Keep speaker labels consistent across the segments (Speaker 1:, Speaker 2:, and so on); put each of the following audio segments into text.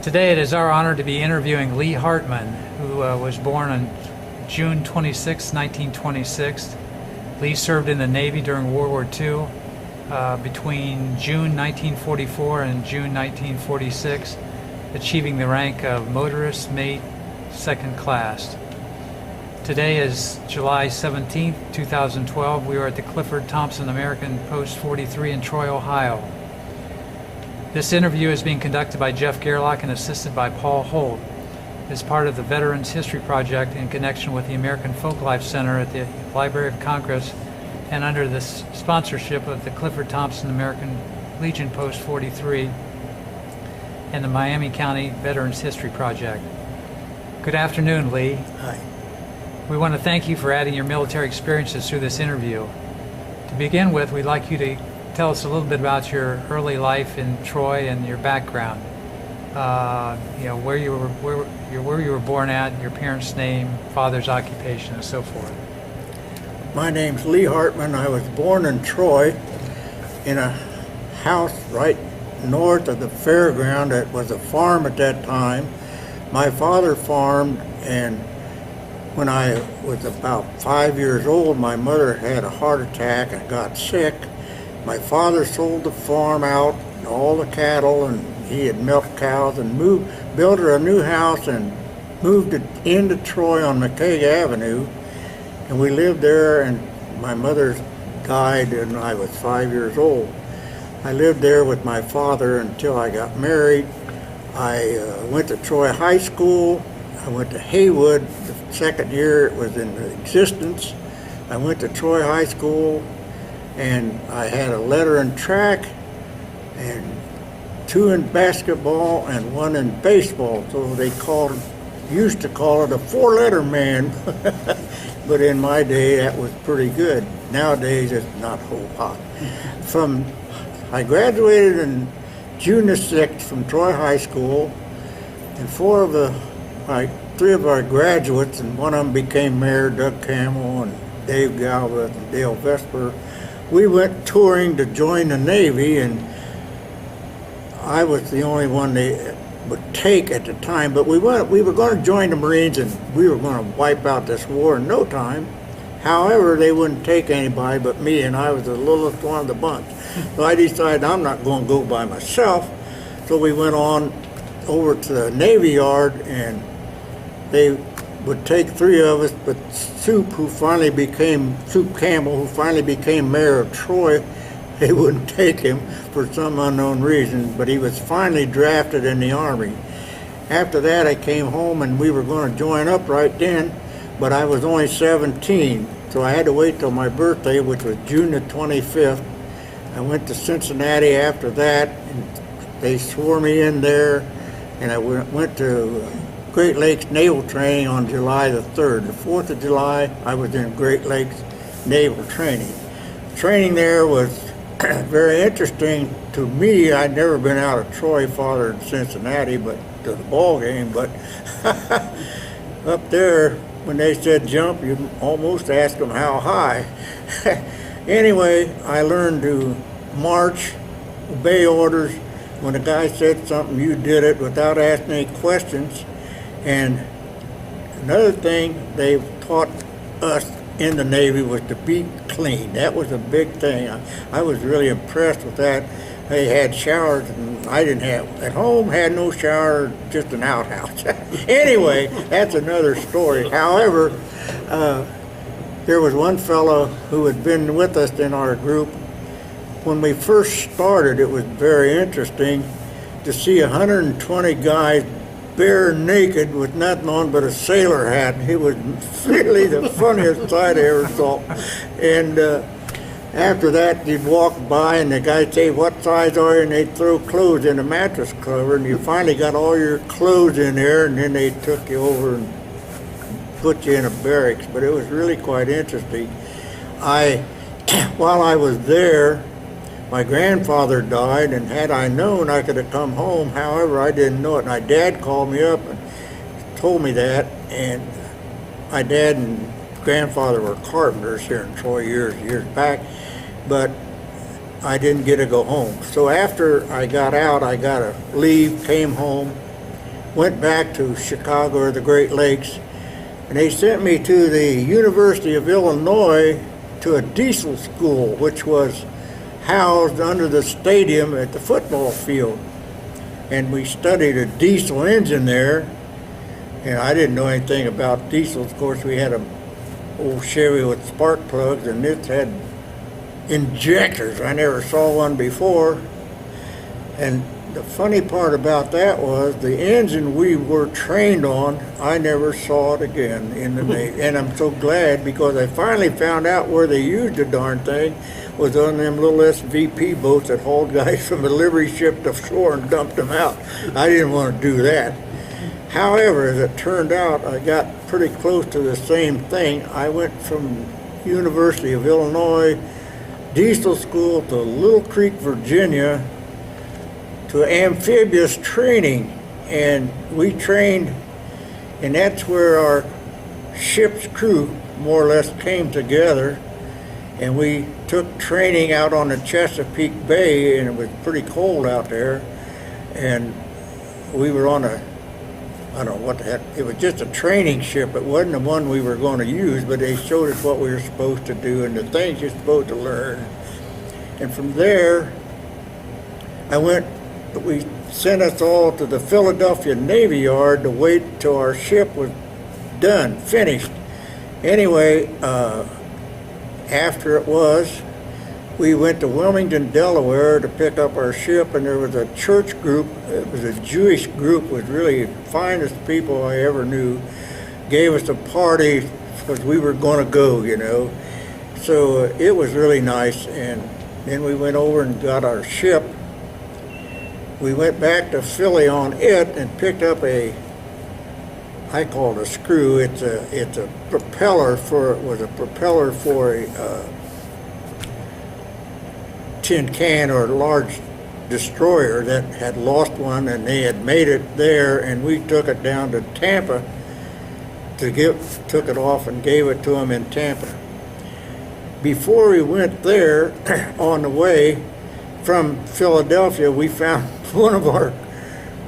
Speaker 1: Today it is our honor to be interviewing Lee Hartman, who was born on June 26, 1926. Lee served in the Navy during World War II between June 1944 and June 1946, achieving the rank of motorist mate second class. Today is July 17, 2012. We are at the Clifford Thompson American Post 43 in Troy, Ohio. This interview is being conducted by Jeff Gerlach and assisted by Paul Holt as part of the Veterans History Project in connection with the American Folklife Center at the Library of Congress and under the sponsorship of the Clifford Thompson American Legion Post 43 and the Miami County Veterans History Project. Good afternoon, Lee.
Speaker 2: Hi.
Speaker 1: We want to thank you for adding your military experiences through this interview. To begin with, we'd like you to tell us a little bit about your early life in Troy and your background. Where you were born at, your parents' name, father's occupation, and so forth.
Speaker 2: My name's Lee Hartman. I was born in Troy in a house right north of the fairground. It was a farm at that time. My father farmed, and when I was about 5 years old, my mother had a heart attack and got sick. My father sold the farm out, all the cattle, and he had milked cows and built her a new house and moved it into Troy on McKay Avenue. And we lived there, and my mother died when I was 5 years old. I lived there with my father until I got married. I went to Troy High School. I went to Haywood the second year it was in existence. I went to Troy High School, and I had a letter in track and 2 in basketball and 1 in baseball. So they used to call it a 4-letter man. But in my day, that was pretty good. Nowadays, it's not a whole lot. I graduated in June the 6th from Troy High School, and 3 of our graduates, and one of them became mayor, Doug Camel and Dave Galbraith and Dale Vesper. We went touring to join the Navy, and I was the only one they would take at the time, but we were going to join the Marines, and we were going to wipe out this war in no time. However, they wouldn't take anybody but me, and I was the littlest one of the bunch. So I decided I'm not going to go by myself. So we went on over to the Navy Yard, and they would take 3 of us, but Soup Campbell, who finally became mayor of Troy, they wouldn't take him for some unknown reason, but he was finally drafted in the Army. After that, I came home, and we were going to join up right then, but I was only 17, so I had to wait till my birthday, which was June the 25th. I went to Cincinnati after that, and they swore me in there, and I went to Great Lakes Naval Training on July the 3rd. The 4th of July, I was in Great Lakes Naval Training. Training there was very interesting to me. I'd never been out of Troy, farther than Cincinnati, but to the ball game. But up there, when they said jump, you almost ask them how high. Anyway, I learned to march, obey orders. When a guy said something, you did it without asking any questions. And another thing they taught us in the Navy was to be clean. That was a big thing. I was really impressed with that. They had showers, and I didn't have. At home, had no shower, just an outhouse. Anyway, that's another story. However, there was one fellow who had been with us in our group. When we first started, it was very interesting to see 120 guys bare naked with nothing on but a sailor hat. It was really the funniest sight I ever saw. And after that, you'd walk by, and the guy'd say, "What size are you?" And they'd throw clothes in a mattress cover, and you finally got all your clothes in there, and then they took you over and put you in a barracks. But it was really quite interesting. While I was there, my grandfather died, and had I known, I could have come home. However, I didn't know it. My dad called me up and told me that, and my dad and grandfather were carpenters here in Troy years back, but I didn't get to go home. So after I got out, I got a leave, came home, went back to Chicago or the Great Lakes, and they sent me to the University of Illinois to a diesel school, which was housed under the stadium at the football field. And we studied a diesel engine there, and I didn't know anything about diesels. Of course, we had a old Chevy with spark plugs, and this had injectors. I never saw one before. And the funny part about that was the engine we were trained on, I never saw it again in the Navy. And I'm so glad, because I finally found out where they used the darn thing was on them little SVP boats that hauled guys from a livery ship to shore and dumped them out. I didn't want to do that. However, as it turned out, I got pretty close to the same thing. I went from University of Illinois diesel school to Little Creek, Virginia, to amphibious training, and we trained, and that's where our ship's crew more or less came together, and we took training out on the Chesapeake Bay, and it was pretty cold out there, and we were on a, I don't know what the heck, it was just a training ship. It wasn't the one we were going to use, but they showed us what we were supposed to do and the things you're supposed to learn. And from there, we sent us all to the Philadelphia Navy Yard to wait till our ship was done, finished. Anyway, after it was, we went to Wilmington, Delaware to pick up our ship, and there was a church group. It was a Jewish group with really the finest people I ever knew. Gave us a party because we were going to go, you know. So it was really nice, and then we went over and got our ship. We went back to Philly on it and picked up I call it a screw. It's a propeller for a tin can or a large destroyer that had lost one, and they had made it there, and we took it down to Tampa took it off and gave it to them in Tampa. Before we went there, on the way from Philadelphia, we found one of our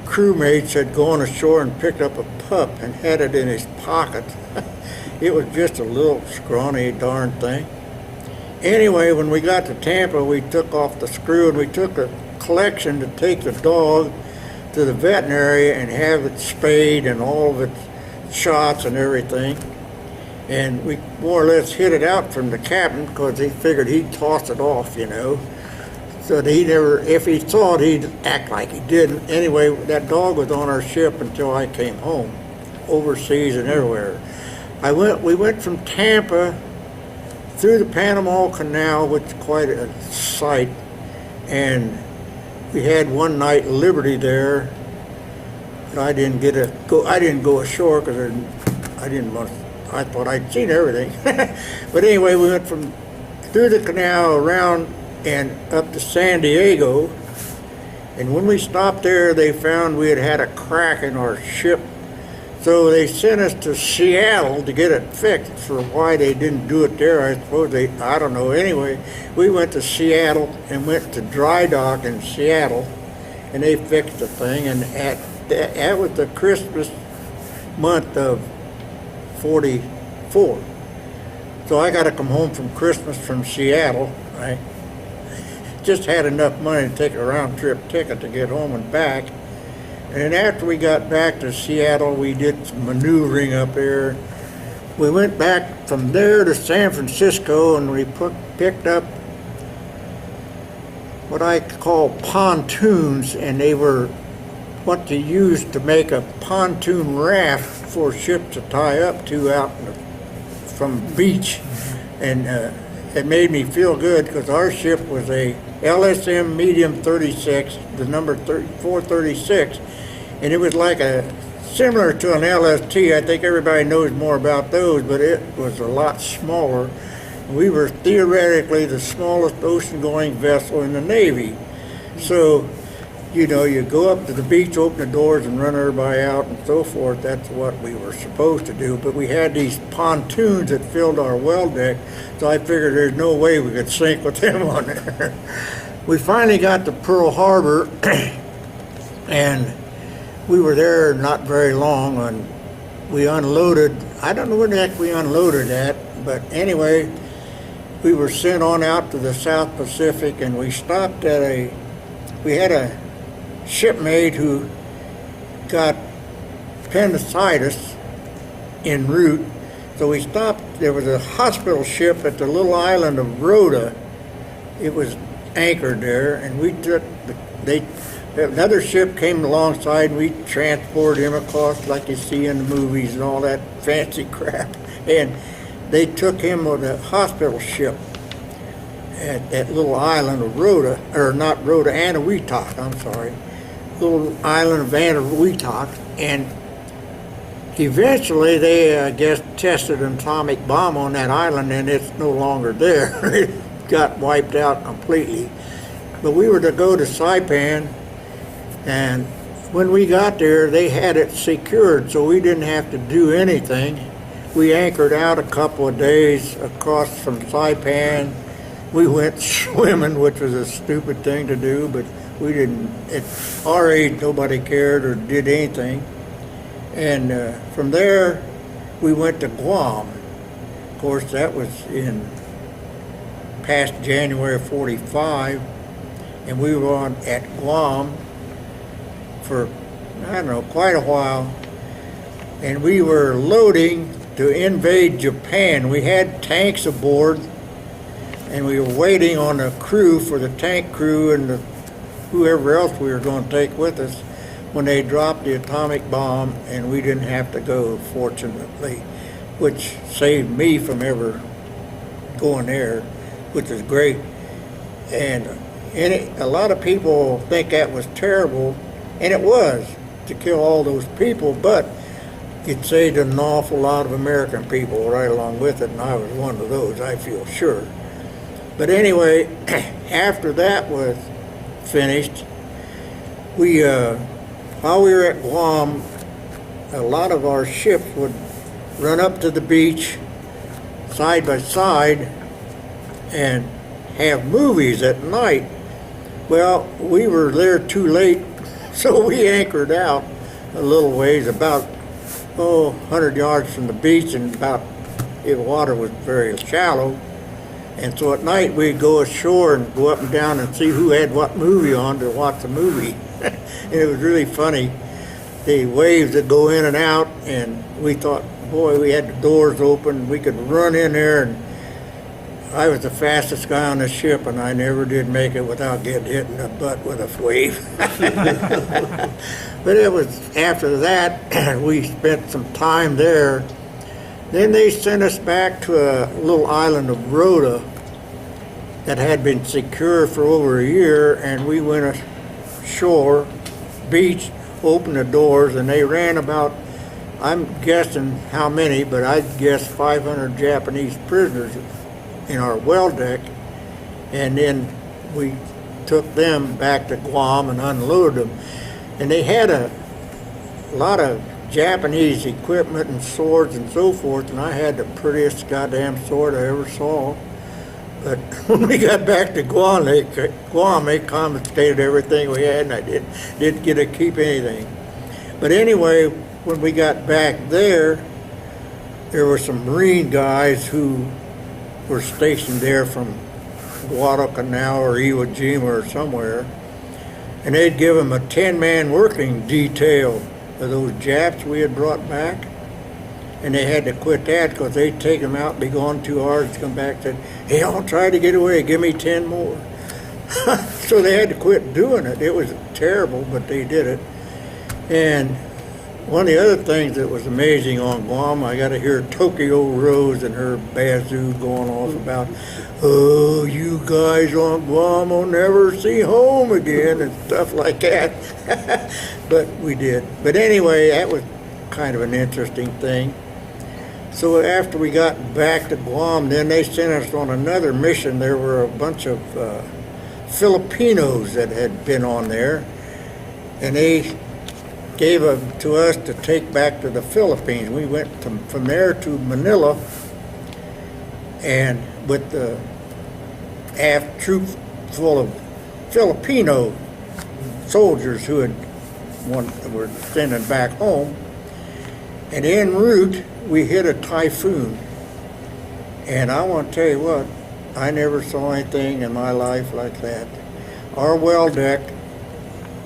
Speaker 2: crewmates had gone ashore and picked up a pup and had it in his pocket. It was just a little scrawny darn thing. Anyway, when we got to Tampa, we took off the screw and we took a collection to take the dog to the veterinary and have it spayed and all of its shots and everything. And we more or less hid it out from the captain because he figured he'd toss it off, you know. So that he never, if he saw it, he'd act like he didn't. Anyway, that dog was on our ship until I came home, overseas and everywhere. We went from Tampa through the Panama Canal, which is quite a sight, and we had one night liberty there. But I didn't go ashore because I thought I'd seen everything. But anyway, we went from through the canal around and up to San Diego, and when we stopped there, they found we had a crack in our ship. So they sent us to Seattle to get it fixed. For why they didn't do it there, I suppose I don't know. Anyway, we went to Seattle and went to dry dock in Seattle, and they fixed the thing. And that was the Christmas month of '44. So I got to come home from Christmas from Seattle, right? Just had enough money to take a round trip ticket to get home and back. And after we got back to Seattle, we did some maneuvering up there. We went back from there to San Francisco, and we picked up what I call pontoons, and they were what you use to make a pontoon raft for ships to tie up to out from the beach. And it made me feel good because our ship was a LSM medium 36, the number 436, and it was like similar to an LST. I think everybody knows more about those, but it was a lot smaller. We were theoretically the smallest ocean-going vessel in the Navy. So, you know, you go up to the beach, open the doors, and run everybody out and so forth. That's what we were supposed to do. But we had these pontoons that filled our well deck, so I figured there's no way we could sink with them on there. We finally got to Pearl Harbor, and we were there not very long, and we unloaded. I don't know where the heck we unloaded at, but anyway, we were sent on out to the South Pacific, and we stopped at we had a shipmate who got appendicitis en route, so we stopped. There was a hospital ship at the little island of Rhoda. It was anchored there, and we took, another ship came alongside, and we transported him across like you see in the movies and all that fancy crap, and they took him on a hospital ship at that little island of Rhoda, or not Rhoda, Anahuac, I'm sorry, little island of Anahuac, and eventually they, I guess, tested an atomic bomb on that island, and it's no longer there. It got wiped out completely. But we were to go to Saipan, and when we got there, they had it secured, so we didn't have to do anything. We anchored out a couple of days across from Saipan. We went swimming, which was a stupid thing to do, but we didn't. At our age, nobody cared or did anything. And from there, we went to Guam. Of course, that was in past January of '45, and we were on at Guam for, I don't know, quite a while. And we were loading to invade Japan. We had tanks aboard, and we were waiting on the crew for the tank crew and whoever else we were going to take with us when they dropped the atomic bomb, and we didn't have to go, fortunately, which saved me from ever going there, which is great. And a lot of people think that was terrible, and it was, to kill all those people, but it saved an awful lot of American people right along with it, and I was one of those, I feel sure. But anyway, after that was finished, while we were at Guam, a lot of our ships would run up to the beach side by side and have movies at night. Well, we were there too late, so we anchored out a little ways, about 100 yards from the beach, and the water was very shallow. And so at night we'd go ashore and go up and down and see who had what movie on to watch the movie. And it was really funny, the waves that go in and out, and we thought, boy, we had the doors open, we could run in there, and I was the fastest guy on the ship, and I never did make it without getting hit in the butt with a wave. But it was after that, we spent some time there. Then they sent us back to a little island of Rhoda that had been secure for over a year, and we went ashore, beach, opened the doors, and they ran about, I'm guessing how many, but I'd guess 500 Japanese prisoners in our well deck, and then we took them back to Guam and unloaded them. And they had a lot of Japanese equipment and swords and so forth, and I had the prettiest goddamn sword I ever saw. But when we got back to Guam, they confiscated everything we had, and I didn't get to keep anything. But anyway, when we got back there were some Marine guys who were stationed there from Guadalcanal or Iwo Jima or somewhere, and they'd give them a 10-man working detail of those Japs we had brought back, and they had to quit that because they'd take them out, be gone 2 hours, to come back and said, hey, I'll try to get away, give me 10 more. So they had to quit doing it. It was terrible, but they did it. And one of the other things that was amazing on Guam, I got to hear Tokyo Rose and her bazoo going off about, oh, you guys on Guam will never see home again, and stuff like that. But we did. But anyway, that was kind of an interesting thing. So after we got back to Guam, then they sent us on another mission. There were a bunch of Filipinos that had been on there, and they gave them to us to take back to the Philippines. We went from there to Manila, and with the troop full of Filipino soldiers who had we're sending back home. And en route, we hit a typhoon. And I want to tell you what, I never saw anything in my life like that. Our well deck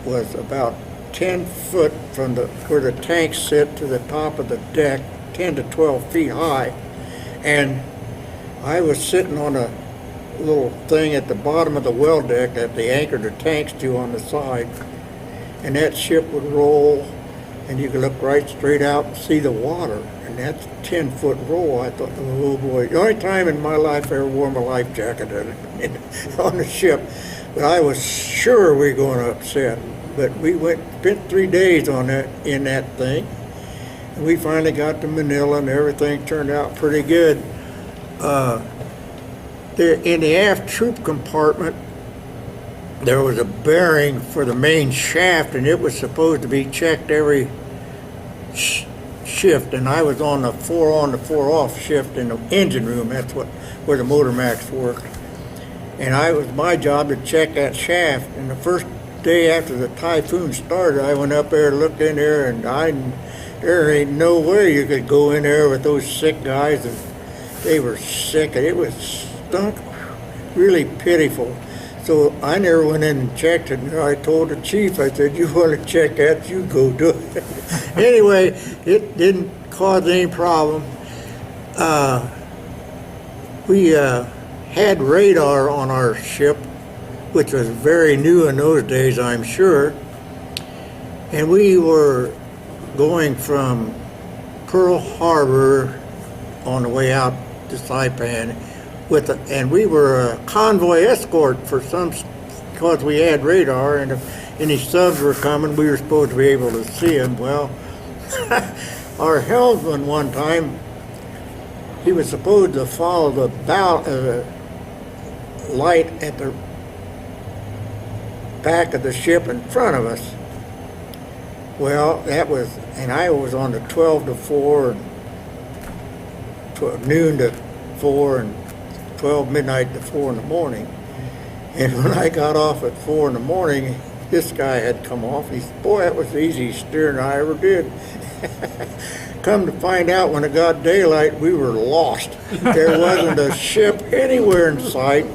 Speaker 2: was about 10 foot from where the tanks sit to the top of the deck, 10 to 12 feet high. And I was sitting on a little thing at the bottom of the well deck that they anchored the tanks to on the side. And that ship would roll, and you could look right straight out and see the water. And that's a 10-foot roll. I thought, oh boy. The only time in my life I ever wore my life jacket on the ship. But I was sure we were going to upset. But we spent 3 days on that in that thing. And we finally got to Manila, and everything turned out pretty good. In the aft troop compartment, there was a bearing for the main shaft, and it was supposed to be checked every shift. And I was on the 4 on to 4 off shift in the engine room. That's where the motor max worked. And it was my job to check that shaft. And the first day after the typhoon started, I went up there, looked in there, and there ain't no way you could go in there with those sick guys. And they were sick, and it was stunk really pitiful. So I never went in and checked it. And I told the chief, I said, you want to check that, you go do it. Anyway, it didn't cause any problem. We had radar on our ship, which was very new in those days, I'm sure. And we were going from Pearl Harbor on the way out to Saipan, and we were a convoy escort because we had radar, and if any subs were coming, we were supposed to be able to see them. Well, our helmsman one time, he was supposed to follow the light at the back of the ship in front of us. Well, and I was on the 12 to 4, and noon to 4, and 12 midnight to 4 in the morning. And when I got off at 4 in the morning, this guy had come off. He said, boy, that was the easiest steering I ever did. Come to find out, when it got daylight, we were lost. There wasn't a ship anywhere in sight.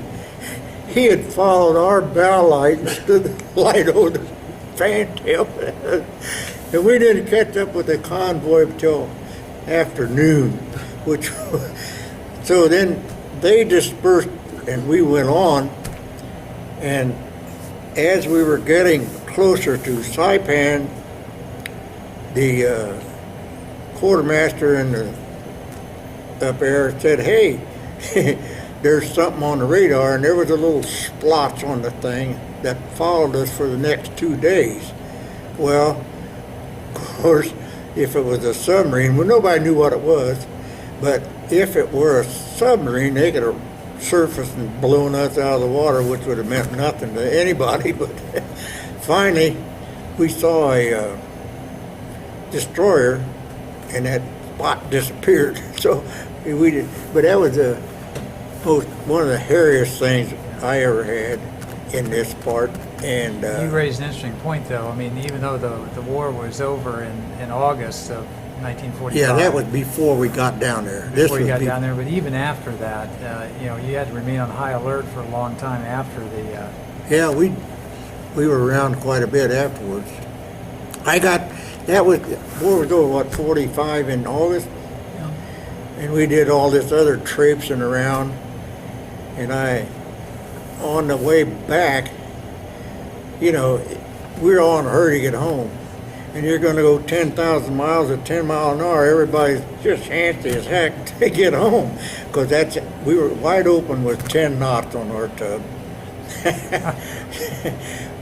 Speaker 2: He had followed our bow light and stood the light over the fantail. And we didn't catch up with the convoy until afternoon, so then they dispersed and we went on. And as we were getting closer to Saipan, the quartermaster up there said, hey, there's something on the radar, and there was a little splotch on the thing that followed us for the next 2 days. Well, of course, if it was a submarine, well, nobody knew what it was, but if it were a submarine, they could have surfaced and blown us out of the water, which would have meant nothing to anybody. But finally, we saw a destroyer, and that spot disappeared. So we did, but that was one of the hairiest things I ever had in this part. And
Speaker 1: you raised an interesting point, though. I mean, even though the war was over in August of 1945.
Speaker 2: Yeah, that was before we got down there.
Speaker 1: Before you got down there, but even after that, you had to remain on high alert for a long time after the.
Speaker 2: Yeah, we were around quite a bit afterwards. War was over, 45 in August?
Speaker 1: Yeah.
Speaker 2: And we did all this other traipsing around. And on the way back, we were all in a hurry to get home. And you're going to go 10,000 miles at 10 miles an hour. Everybody's just antsy as heck to get home, because we were wide open with 10 knots on our tub.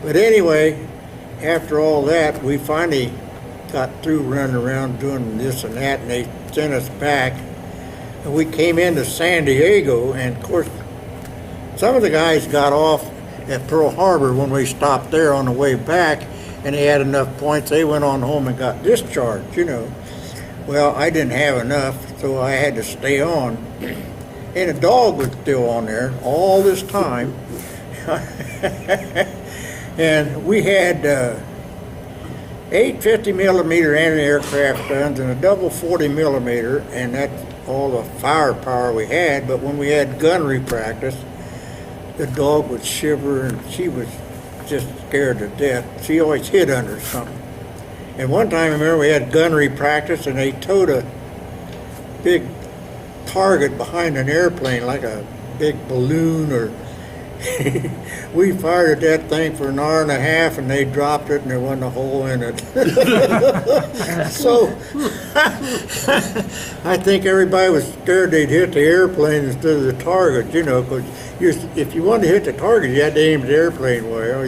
Speaker 2: But anyway, after all that, we finally got through running around doing this and that, and they sent us back. And we came into San Diego, and of course, some of the guys got off at Pearl Harbor when we stopped there on the way back, and they had enough points, they went on home and got discharged, Well, I didn't have enough, so I had to stay on. And the dog was still on there all this time. And we had, 8 50 millimeter anti-aircraft guns and a double 40 millimeter, and that's all the firepower we had. But when we had gunnery practice, the dog would shiver, and she was just scared to death. She always hid under something. And one time, I remember we had gunnery practice, and they towed a big target behind an airplane, like a big balloon, or we fired at that thing for an hour and a half, and they dropped it, and there wasn't a hole in it. So I think everybody was scared they'd hit the airplane instead of the target, because if you wanted to hit the target, you had to aim the airplane well.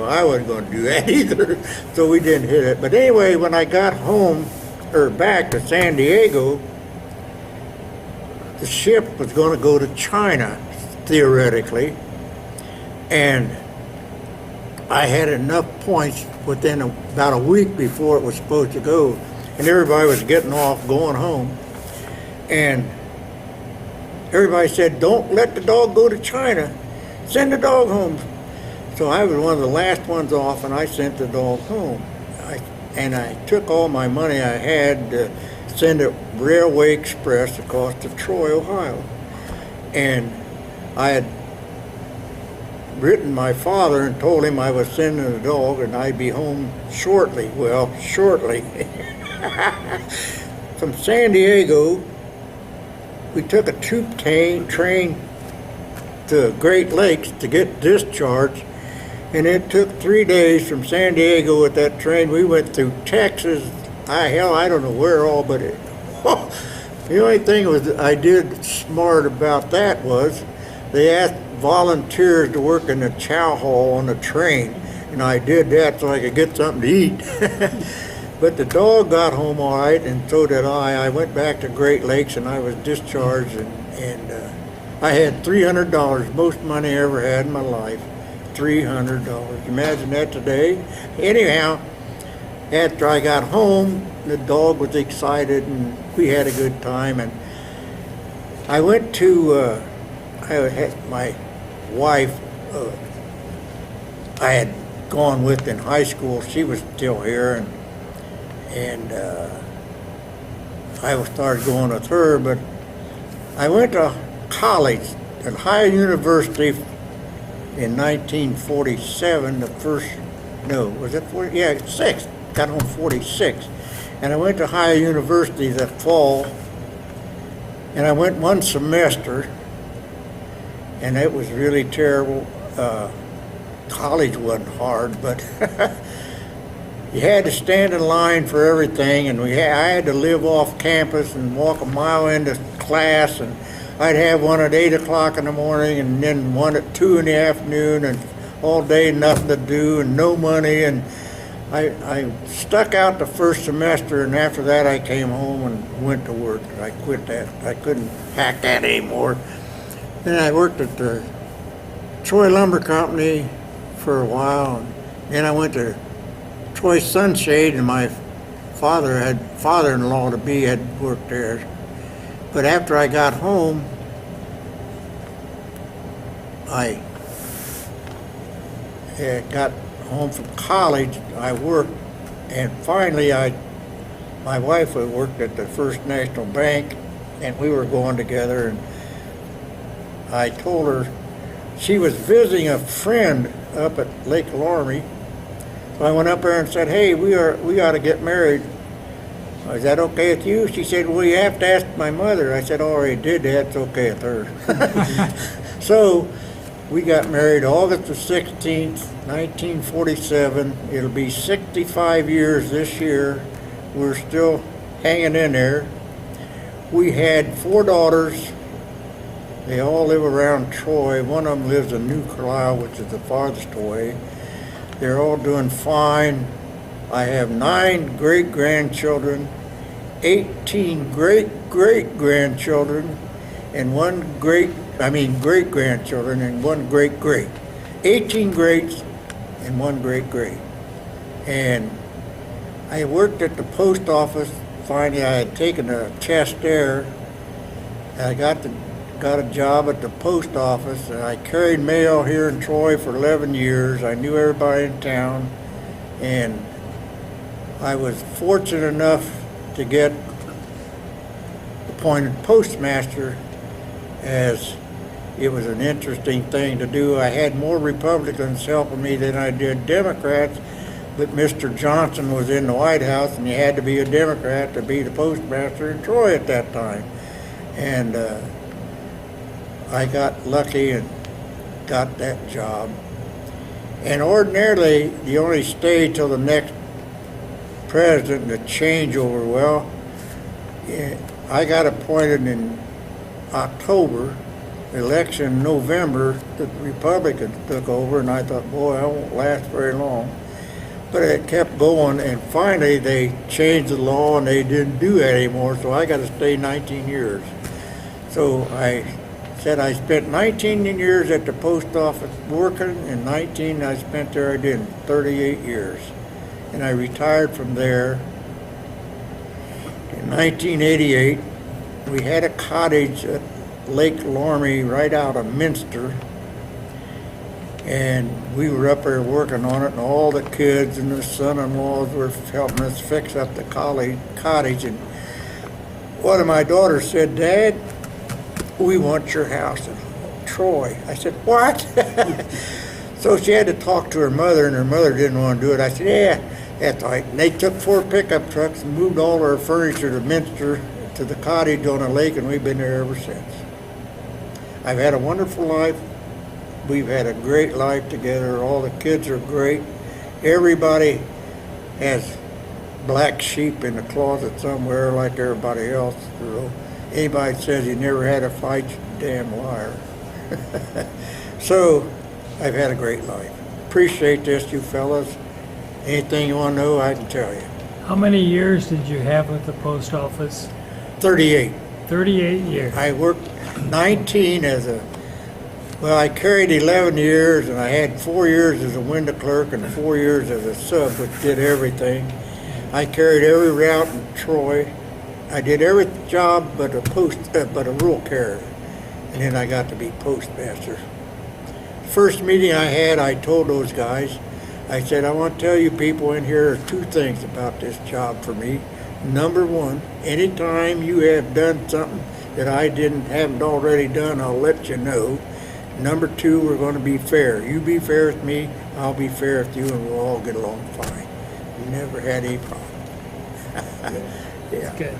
Speaker 2: I wasn't going to do that either, so we didn't hit it. But anyway, when I got home, or back to San Diego, the ship was going to go to China, theoretically, and I had enough points within about a week before it was supposed to go, and everybody was getting off, going home, and everybody said, "Don't let the dog go to China. Send the dog home." So I was one of the last ones off, and I sent the dog home. I took all my money I had to send it Railway Express across to Troy, Ohio. And I had written my father and told him I was sending the dog and I'd be home shortly. Well, shortly. From San Diego, we took a tube train to Great Lakes to get discharged, and it took 3 days from San Diego with that train. We went through Texas. I don't know where all, but the only thing I did smart about that was they asked volunteers to work in the chow hall on the train, and I did that so I could get something to eat. But the dog got home all right, and so did I. I went back to Great Lakes, and I was discharged, and I had $300, most money I ever had in my life. $300. Imagine that today. Anyhow, after I got home, the dog was excited, and we had a good time. And I went to, I had my wife, I had gone with in high school. She was still here, and I started going with her. But I went to college at Ohio University in 1947. Was it 40? Yeah, 6. Got home 46. And I went to Ohio University that fall, and I went one semester, and it was really terrible. College wasn't hard, but you had to stand in line for everything, and I had to live off campus and walk a mile into class, and I'd have one at 8 o'clock in the morning, and then one at 2 in the afternoon, and all day nothing to do and no money. And I stuck out the first semester, and after that I came home and went to work. I quit that. I couldn't hack that anymore. Then I worked at the Troy Lumber Company for a while, and then I went to Troy Sunshade, and my father-in-law to be had worked there. But after I got home, I got home from college. I worked, and finally my wife had worked at the First National Bank, and we were going together, and I told her she was visiting a friend up at Lake Laramie. So I went up there and said, "Hey, we ought to get married. Is that okay with you?" She said, "Well, you have to ask my mother." I said, "I already did that. It's okay with her." So we got married August the 16th, 1947. It'll be 65 years this year. We're still hanging in there. We had 4 daughters. They all live around Troy. One of them lives in New Carlisle, which is the farthest away. They're all doing fine. I have 9 great-grandchildren, 18 great-great-grandchildren, and great-grandchildren, and 1 great-great. 18 greats and 1 great-great. And I worked at the post office. Finally, I had taken a chest air, and I got a job at the post office, and I carried mail here in Troy for 11 years. I knew everybody in town, and I was fortunate enough to get appointed postmaster, as it was an interesting thing to do. I had more Republicans helping me than I did Democrats, but Mr. Johnson was in the White House, and you had to be a Democrat to be the postmaster in Troy at that time. And I got lucky and got that job. And ordinarily, you only stay till the next president to change over. Well, I got appointed in October, election in November, the Republicans took over, and I thought, boy, I won't last very long. But it kept going, and finally they changed the law and they didn't do that anymore, so I got to stay 19 years. So I said I spent 19 years at the post office working, and 19 I spent there, I did 38 years. And I retired from there in 1988. We had a cottage at Lake Lormy right out of Minster, and we were up there working on it, and all the kids and the son-in-laws were helping us fix up the cottage. And one of my daughters said, "Dad, we want your house in Troy." I said, "What?" So she had to talk to her mother, and her mother didn't want to do it. I said, "Yeah, that's all right." And they took 4 pickup trucks and moved all our furniture to Minster, to the cottage on the lake, and we've been there ever since. I've had a wonderful life. We've had a great life together. All the kids are great. Everybody has black sheep in the closet somewhere like everybody else. So anybody says you never had a fight, you're a damn liar. So I've had a great life. Appreciate this, you fellas. Anything you want to know, I can tell you.
Speaker 3: How many years did you have with the post office?
Speaker 2: 38.
Speaker 3: 38 years.
Speaker 2: I worked 19 as a, well, I carried 11 years, and I had 4 years as a window clerk and 4 years as a sub, which did everything. I carried every route in Troy. I did every job but a rural carrier, and then I got to be postmaster. First meeting I had, I told those guys, I said, I want to tell you people in here 2 things about this job for me. Number 1, anytime you have done something that I haven't already done, I'll let you know. Number 2, we're going to be fair. You be fair with me, I'll be fair with you, and we'll all get along fine. Never had any problem. Yeah.
Speaker 1: Good.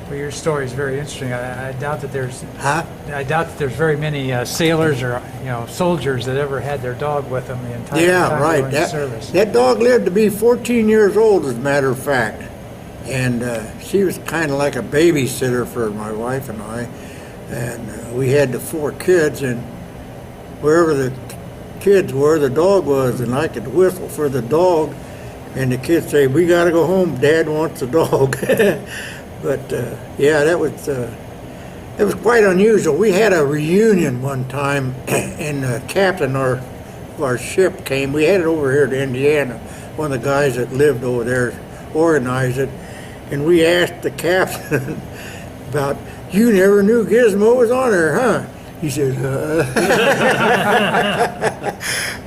Speaker 1: Well, your story is very interesting. I doubt that there's.
Speaker 2: Huh?
Speaker 1: I doubt that there's very many sailors or soldiers that ever had their dog with them the entire
Speaker 2: Yeah,
Speaker 1: time
Speaker 2: right.
Speaker 1: during the service.
Speaker 2: That dog lived to be 14 years old, as a matter of fact. And she was kind of like a babysitter for my wife and I. And we had the 4 kids, and wherever the kids were, the dog was, and I could whistle for the dog, and the kids say, "We got to go home. Dad wants the dog." But yeah, it was quite unusual. We had a reunion one time, and the captain of our ship came. We had it over here to Indiana. One of the guys that lived over there organized it, and we asked the captain about, "You never knew Gizmo was on there, huh?" He said,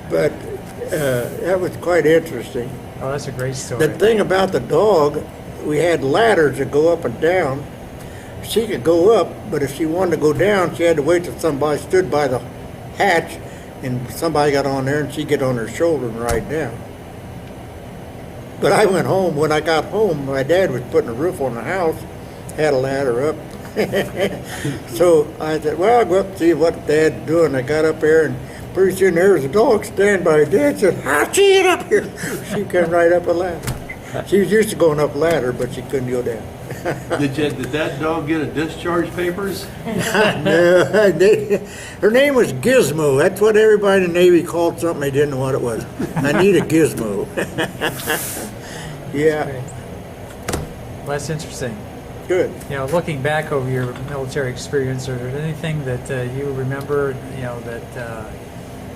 Speaker 2: But that was quite interesting.
Speaker 1: Oh, that's a great story.
Speaker 2: The thing about the dog, we had ladders that go up and down. She could go up, but if she wanted to go down, she had to wait till somebody stood by the hatch, and somebody got on there, and she'd get on her shoulder and ride down. But I went home. When I got home, my dad was putting a roof on the house, had a ladder up. So I said, well, I'll go up and see what Dad's doing. I got up there, and pretty soon there was a dog standing by Dad. Said, "How'd she get up here?" She came right up a ladder. She was used to going up a ladder, but she couldn't go down.
Speaker 4: Did that dog get a discharge papers?
Speaker 2: No, her name was Gizmo. That's what everybody in the Navy called something they didn't know what it was. I need a Gizmo. Yeah,
Speaker 1: Well, that's interesting.
Speaker 2: good.
Speaker 1: Looking back over your military experience, is there anything that you remember, that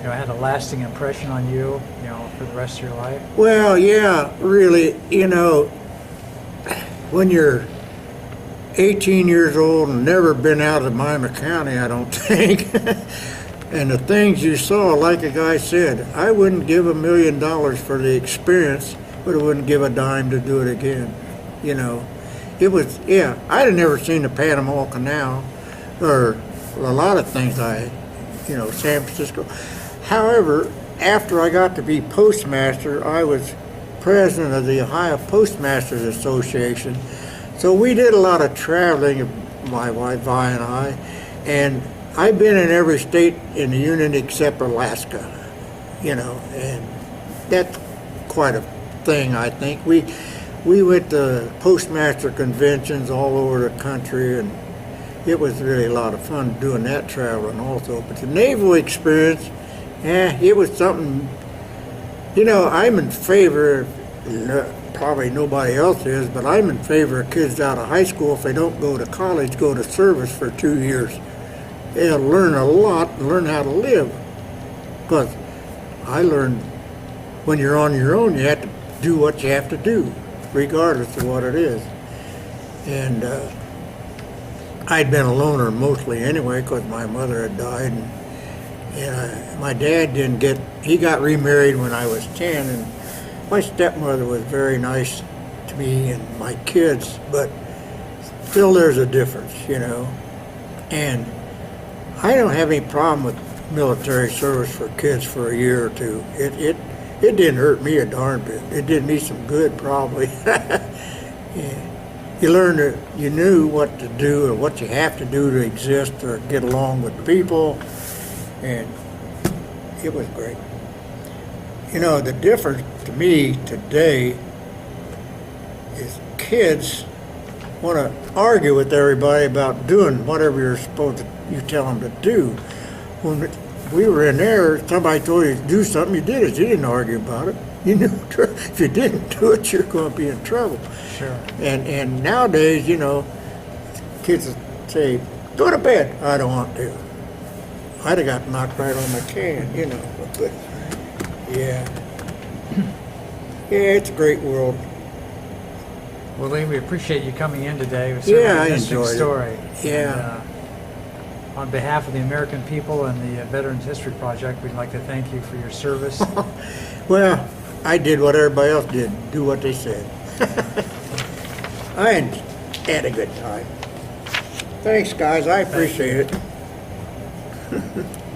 Speaker 1: had a lasting impression on you, for the rest of your life?
Speaker 2: Well, yeah, really, when you're 18 years old and never been out of Miami County, I don't think, and the things you saw, like a guy said, I wouldn't give $1 million for the experience but I wouldn't give a dime to do it again. You know, it was, yeah, I'd have never seen the Panama Canal or a lot of things San Francisco. However, after I got to be postmaster, I was president of the Ohio Postmasters Association. So we did a lot of traveling, my wife Vi and I, and I've been in every state in the union except Alaska, and that's quite a thing, I think. We went to postmaster conventions all over the country, and it was really a lot of fun doing that traveling also. But the naval experience, it was something, I'm in favor, probably nobody else is, but I'm in favor of kids out of high school, if they don't go to college, go to service for 2 years. They'll learn a lot, learn how to live. Because I learned when you're on your own, you have to do what you have to do, regardless of what it is. And I'd been a loner mostly anyway, because my mother had died. And my dad he got remarried when I was 10, and my stepmother was very nice to me and my kids, but still there's a difference, And I don't have any problem with military service for kids for a year or two. It didn't hurt me a darn bit. It did me some good, probably. Yeah. You learned that you knew what to do and what you have to do to exist or get along with people, and it was great. The difference to me today is kids want to argue with everybody about doing whatever you tell them to do. When we were in there, somebody told you to do something, you did it. You didn't argue about it. You knew if you didn't do it, you're going to be in trouble.
Speaker 1: Sure.
Speaker 2: And nowadays, kids say, go to bed. I don't want to. I'd have got knocked right on my can, But yeah. Yeah, it's a great world.
Speaker 1: Well, Lee, we appreciate you coming in today. It was
Speaker 2: Yeah,
Speaker 1: certainly
Speaker 2: I
Speaker 1: an interesting
Speaker 2: enjoyed it.
Speaker 1: story.
Speaker 2: Yeah.
Speaker 1: And, on behalf of the American people and the Veterans History Project, we'd like to thank you for your service.
Speaker 2: Well, I did what everybody else did, do what they said. I had a good time. Thanks, guys. I appreciate it.